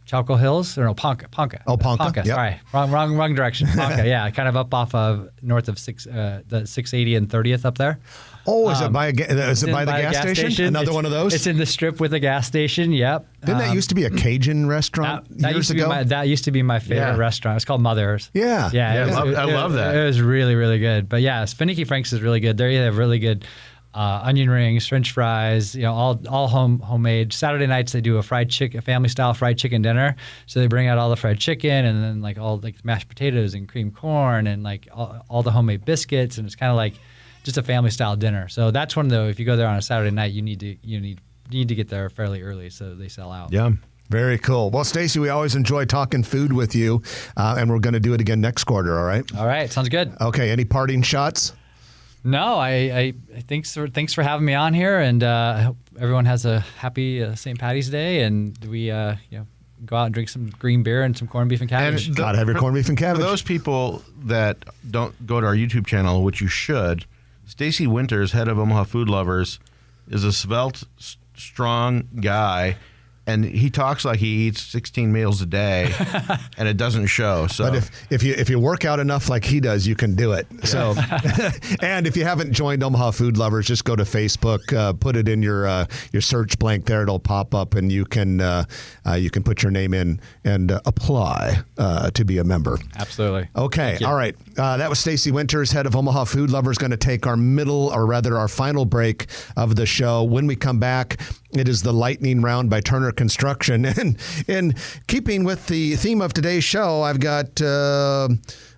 Chalco Hills, or no, Ponca. Oh, Ponca. Yep. Sorry, wrong direction. Ponca, yeah, kind of up off of north of the 680 and 30th up there. Oh, is it by the gas station? Another one of those? It's in the strip with a gas station. Yep. Didn't that used to be a Cajun restaurant years ago? That used to be my favorite restaurant. It's called Mother's. Yeah. I love that. It was really, really good. But yeah, Finicky Frank's is really good. They have really good onion rings, French fries. All homemade. Saturday nights they do a family style fried chicken dinner. So they bring out all the fried chicken and then all mashed potatoes and creamed corn and all the homemade biscuits, and it's kind of like just a family style dinner. So that's one though. If you go there on a Saturday night, you need to get there fairly early so they sell out. Yeah. Very cool. Well, Stacy, we always enjoy talking food with you, and we're going to do it again next quarter. All right. All right. Sounds good. Okay. Any parting shots? No, I thanks for having me on here, and I hope everyone has a happy St. Patty's Day, and we go out and drink some green beer and some corned beef and cabbage. And Gotta have your corned beef and cabbage. For those people that don't go to our YouTube channel, which you should, Stacy Winters, head of Omaha Food Lovers, is a svelte, strong guy, and he talks like he eats 16 meals a day, and it doesn't show. So, but if you work out enough like he does, you can do it. So, and if you haven't joined Omaha Food Lovers, just go to Facebook, put it in your search blank there. It'll pop up, and you can put your name in and apply to be a member. Absolutely. Okay. All right. That was Stacy Winters, head of Omaha Food Lovers, going to take our final break of the show. When we come back, it is the lightning round by Turner Construction. And in keeping with the theme of today's show, I've got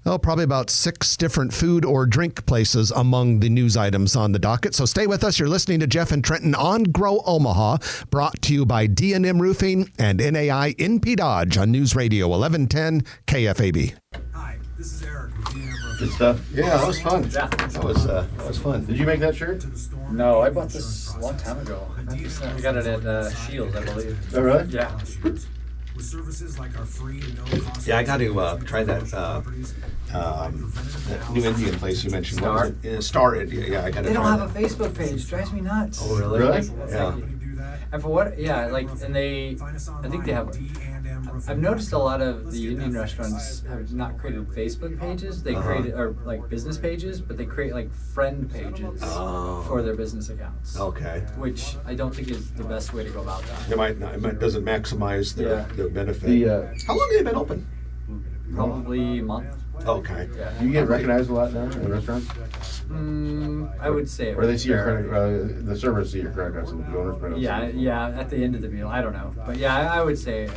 probably about 6 different food or drink places among the news items on the docket. So stay with us. You're listening to Jeff and Trenton on Grow Omaha, brought to you by D&M Roofing and NAI NP Dodge on News Radio 1110 KFAB. Hi, this is Eric with D&M Roofing. Good stuff. Yeah, that was fun. Yeah. That was fun. Did you make that shirt? To the storm. No, I bought this a long time ago. I got it at Shields, I believe. Oh, really? Yeah. With services like our free and no-cost. Yeah, I got to try that New Indian place you mentioned. Star? What was it? Star. Yeah, I got to They don't try have that. a Facebook page. Drives me nuts. Oh, really? Really? Yeah. And for what? Yeah, and I think they have. I've noticed a lot of the Indian restaurants have not created Facebook pages. They created business pages, but they create friend pages for their business accounts. Okay. Which I don't think is the best way to go about that. It doesn't maximize their benefit. How long have they been open? Probably a month. Okay. Yeah. Do you get recognized a lot now in restaurants? I would say. Or they see your credit, the servers see your credit cards and the owners print out. Yeah. At the end of the meal, I don't know, but yeah, I would say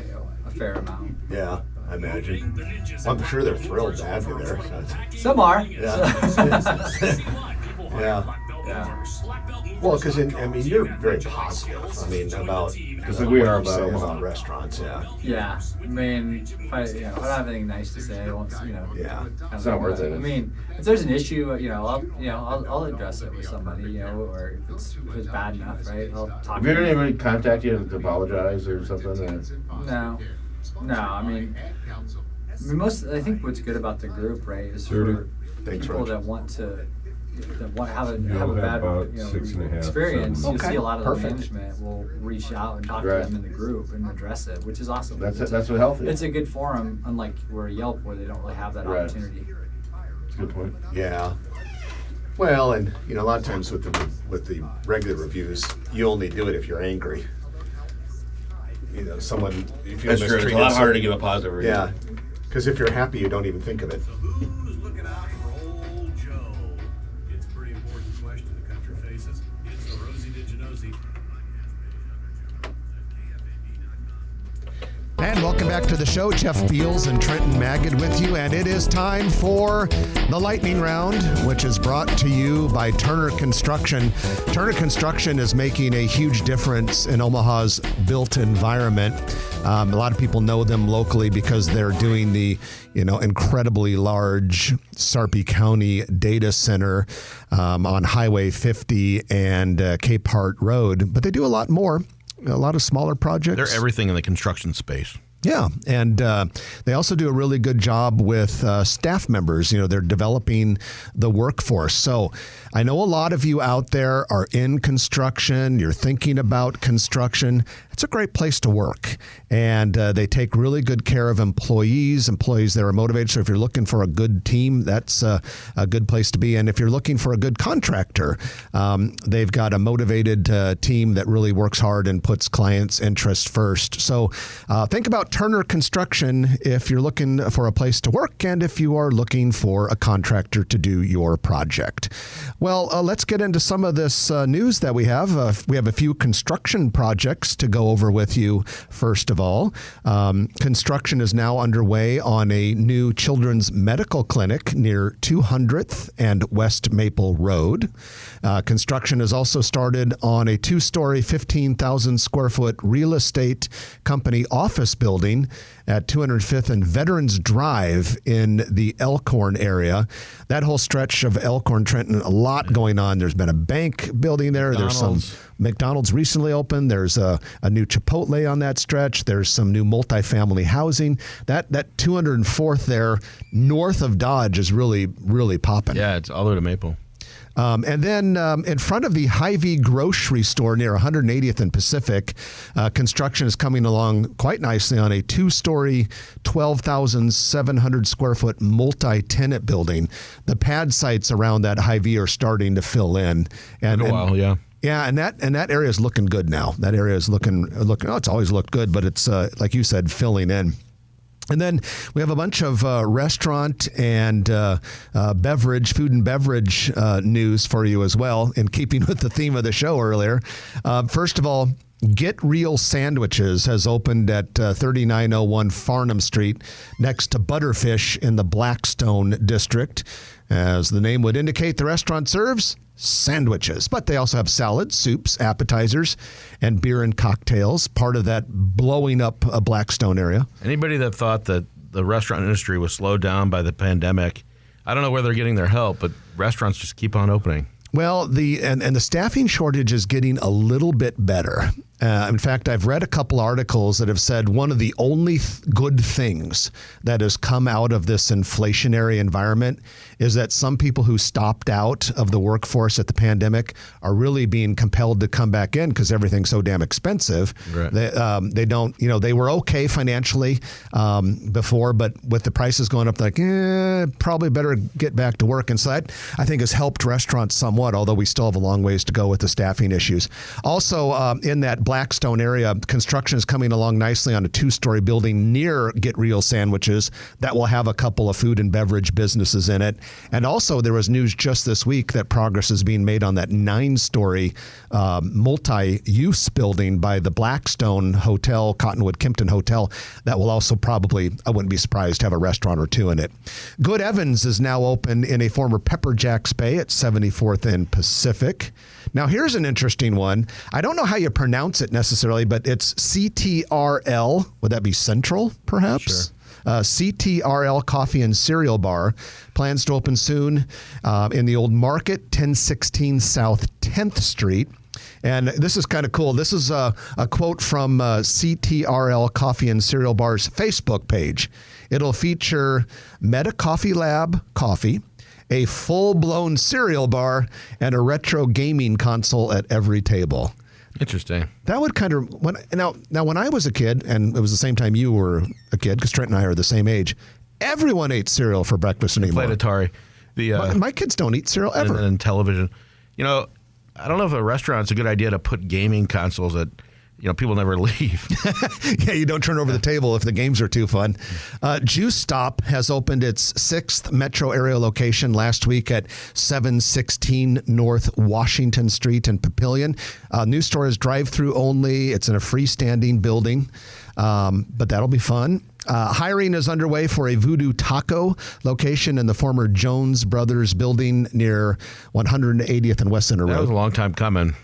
a fair amount. Yeah, I imagine. I'm sure they're thrilled to have you there. Some are. Yeah. Yeah. Yeah. Well, because you're very positive. About Just like we are about saying Omaha. restaurants. Yeah. Yeah. I mean, if I don't have anything nice to say, I won't. Yeah. It's not worth it. I mean, if there's an issue, I'll address it with somebody, or if it's bad enough, right? I'll talk. Have you ever anybody contact you to apologize or something? No. I mean, I think what's good about the group, right, is for Thanks, people Roger. that want to have a You'll bad have about 6.5, experience. 7. You see a lot of Perfect. the management will reach out and talk to Right. them in the group and address it, which is awesome. That's what healthy is. It's a good forum, unlike where Yelp, where they don't really have that Right. opportunity. That's a good point. Yeah. Well, and a lot of times with the regular reviews, you only do it if you're angry. Someone if you're That's true. It's a lot harder to give a positive review. Yeah, because if you're happy, you don't even think of it. Who's looking out for old Joe? It's a pretty important question the country faces. It's the Rosie Digenosy. And welcome back to the show. Jeff Beals and Trenton Magid with you. And it is time for the lightning round, which is brought to you by Turner Construction. Turner Construction is making a huge difference in Omaha's built environment. A lot of people know them locally because they're doing the, incredibly large Sarpy County data center on Highway 50 and Cape Hart Road. But they do a lot more. A lot of smaller projects. They're everything in the construction space. Yeah, and they also do a really good job with staff members. They're developing the workforce. So I know a lot of you out there are in construction. You're thinking about construction. It's a great place to work, and they take really good care of employees that are motivated. So if you're looking for a good team, that's a good place to be. And if you're looking for a good contractor, they've got a motivated team that really works hard and puts clients' interest first. So think about Turner Construction if you're looking for a place to work and if you are looking for a contractor to do your project. Well, let's get into some of this news that we have. We have a few construction projects to go over with you. First of all, construction is now underway on a new children's medical clinic near 200th and West Maple Road. Construction has also started on a 2-story, 15,000 square foot real estate company office building at 205th and Veterans Drive in the Elkhorn area. That whole stretch of Elkhorn, Trenton, a lot going on. There's been a bank building there. There's some McDonald's recently opened. There's a new Chipotle on that stretch. There's some new multifamily housing. That 204th there north of Dodge is really, really popping. Yeah, it's all the way to Maple. And then in front of the Hy-Vee grocery store near 180th and Pacific, construction is coming along quite nicely on a 2-story, 12,700 square foot multi-tenant building. The pad sites around that Hy-Vee are starting to fill in. And yeah. Yeah, and that area is looking good now. That area is looking. It's always looked good, but it's like you said, filling in. And then we have a bunch of restaurant and food and beverage news for you as well, in keeping with the theme of the show earlier. First of all, Get Real Sandwiches has opened at 3901 Farnham Street next to Butterfish in the Blackstone district. As the name would indicate, the restaurant serves sandwiches, but they also have salads, soups, appetizers, and beer and cocktails, part of that blowing up Blackstone area. Anybody that thought that the restaurant industry was slowed down by the pandemic, I don't know where they're getting their help, but restaurants just keep on opening. Well, the staffing shortage is getting a little bit better. In fact, I've read a couple articles that have said one of the only good things that has come out of this inflationary environment is that some people who stopped out of the workforce at the pandemic are really being compelled to come back in because everything's so damn expensive. Right. They don't, they were okay financially before, but with the prices going up, probably better get back to work. And so that, I think, has helped restaurants somewhat, although we still have a long ways to go with the staffing issues. Also, in that Blackstone area, construction is coming along nicely on a 2-story building near Get Real Sandwiches that will have a couple of food and beverage businesses in it. And also, there was news just this week that progress is being made on that 9-story multi-use building by the Blackstone Hotel, Cottonwood Kimpton Hotel, that will also probably, I wouldn't be surprised, have a restaurant or two in it. Good Evans is now open in a former Pepper Jack's Bay at 74th and Pacific. Now, here's an interesting one. I don't know how you pronounce it necessarily, but it's CTRL. Would that be Central, perhaps? Sure. CTRL Coffee and Cereal Bar plans to open soon in the Old Market, 1016 South 10th Street. And this is kind of cool. This is a quote from CTRL Coffee and Cereal Bar's Facebook page. It'll feature Meta Coffee Lab coffee, a full-blown cereal bar, and a retro gaming console at every table. Interesting. That would kind of now when I was a kid, and it was the same time you were a kid, because Trent and I are the same age. Everyone ate cereal for breakfast anymore. Played Atari. My kids don't eat cereal ever. And television. I don't know if a restaurant's a good idea to put gaming consoles at. People never leave. Yeah, you don't turn over the table if the games are too fun. Juice Stop has opened its 6th metro area location last week at 716 North Washington Street in Papillion. New store is drive-through only. It's in a freestanding building. But that'll be fun. Hiring is underway for a Voodoo Taco location in the former Jones Brothers building near 180th and West Center Road. That was a long time coming.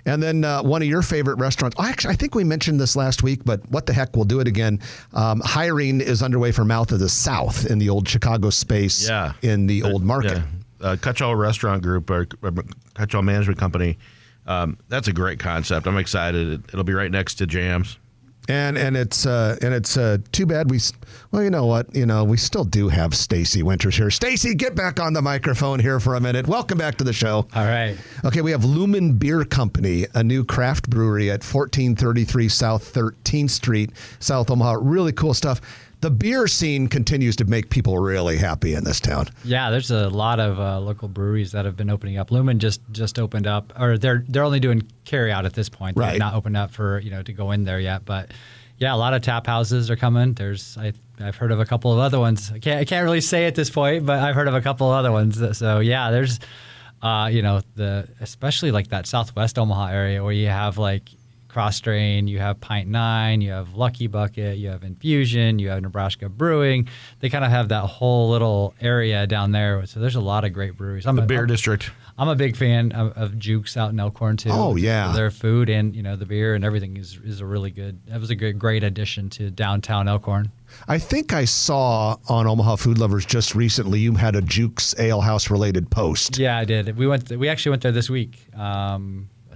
And then one of your favorite restaurants. Actually, I think we mentioned this last week, but what the heck, we'll do it again. Hiring is underway for Mouth of the South in the old Chicago space in the old market. Yeah. Cutchall Restaurant Group or Cutchall Management Company. That's a great concept. I'm excited. It'll be right next to Jams. And it's too bad well, you know what? We still do have Stacy Winters here. Stacy, get back on the microphone here for a minute. Welcome back to the show. All right. Okay, we have Lumen Beer Company, a new craft brewery at 1433 South 13th Street, South Omaha. Really cool stuff. The beer scene continues to make people really happy in this town. Yeah, there's a lot of local breweries that have been opening up. Lumen just opened up, or they're only doing carry out at this point. Right. They've not opened up for to go in there yet. But yeah, a lot of tap houses are coming. I've heard of a couple of other ones. I can't really say at this point, but I've heard of a couple of other ones. So yeah, there's especially like that Southwest Omaha area where you have like Cross Drain, you have Pint 9, you have Lucky Bucket, you have Infusion, you have Nebraska Brewing. They kind of have that whole little area down there. So there's a lot of great breweries. The beer district. I'm a big fan of Jukes out in Elkhorn too. Oh yeah, their food and the beer and everything is a really good. That was a great addition to downtown Elkhorn. I think I saw on Omaha Food Lovers just recently you had a Jukes Ale House related post. Yeah, I did. We actually went there this week.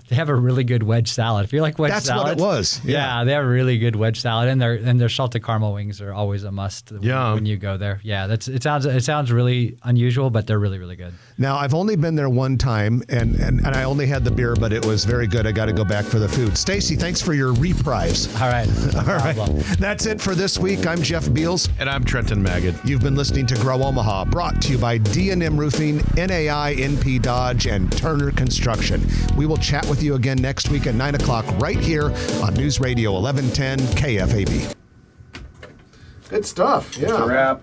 They have a really good wedge salad. If you like wedge salad, that's what it was. Yeah, they have a really good wedge salad, and their salted caramel wings are always a must when you go there. Yeah, it sounds really unusual, but they're really, really good. Now I've only been there one time, and I only had the beer, but it was very good. I got to go back for the food. Stacy, thanks for your reprise. All right, all right. That's it for this week. I'm Jeff Beals, and I'm Trenton Magid. You've been listening to Grow Omaha, brought to you by D&M Roofing, NAI, NP Dodge, and Turner Construction. We will chat with you again next week at 9 o'clock right here on News Radio 1110 KFAB. Good stuff. Yeah. Wrap.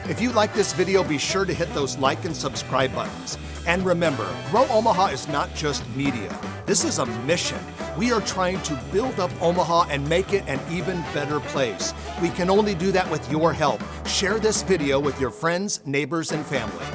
If you like this video, be sure to hit those like and subscribe buttons. And remember, Grow Omaha is not just media. This is a mission. We are trying to build up Omaha and make it an even better place. We can only do that with your help. Share this video with your friends, neighbors, and family.